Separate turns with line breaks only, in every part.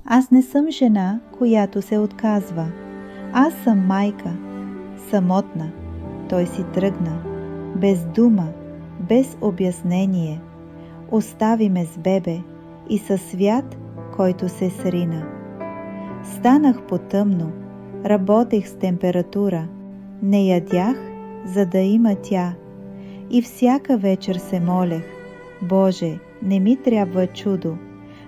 Аз не съм жена, която се отказва. Аз съм майка, самотна. Той си тръгна, без дума, без обяснение. Остави ме с бебе и със свят, който се срина. Станах потъмно, работех с температура, не ядях, за да има тя. И всяка вечер се молех: Боже, не ми трябва чудо,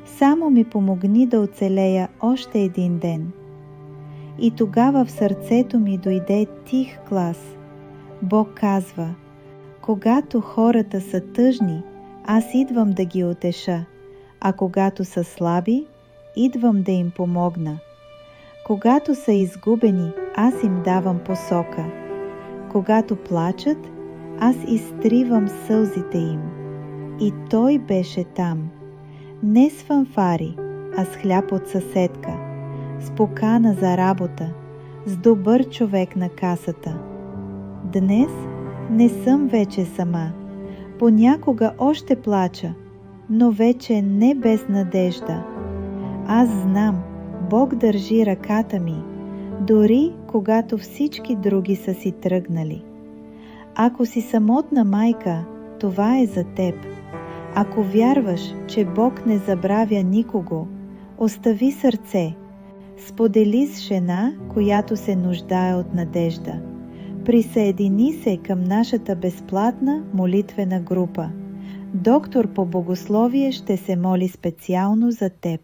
само ми помогни да оцелея още един ден. И тогава в сърцето ми дойде тих глас. Бог казва: когато хората са тъжни, аз идвам да ги утеша, а когато са слаби, идвам да им помогна. Когато са изгубени, аз им давам посока. Когато плачат, аз изтривам сълзите им. И той беше там, не с фанфари, а с хляб от съседка, с покана за работа, с добър човек на касата. Днес не съм вече сама. Понякога още плача, но вече не без надежда. Аз знам, Бог държи ръката ми, дори когато всички други са си тръгнали. Ако си самотна майка, това е за теб. Ако вярваш, че Бог не забравя никого, остави сърце. Сподели с жена, която се нуждае от надежда. Присъедини се към нашата безплатна молитвена група. Доктор по богословие ще се моли специално за теб.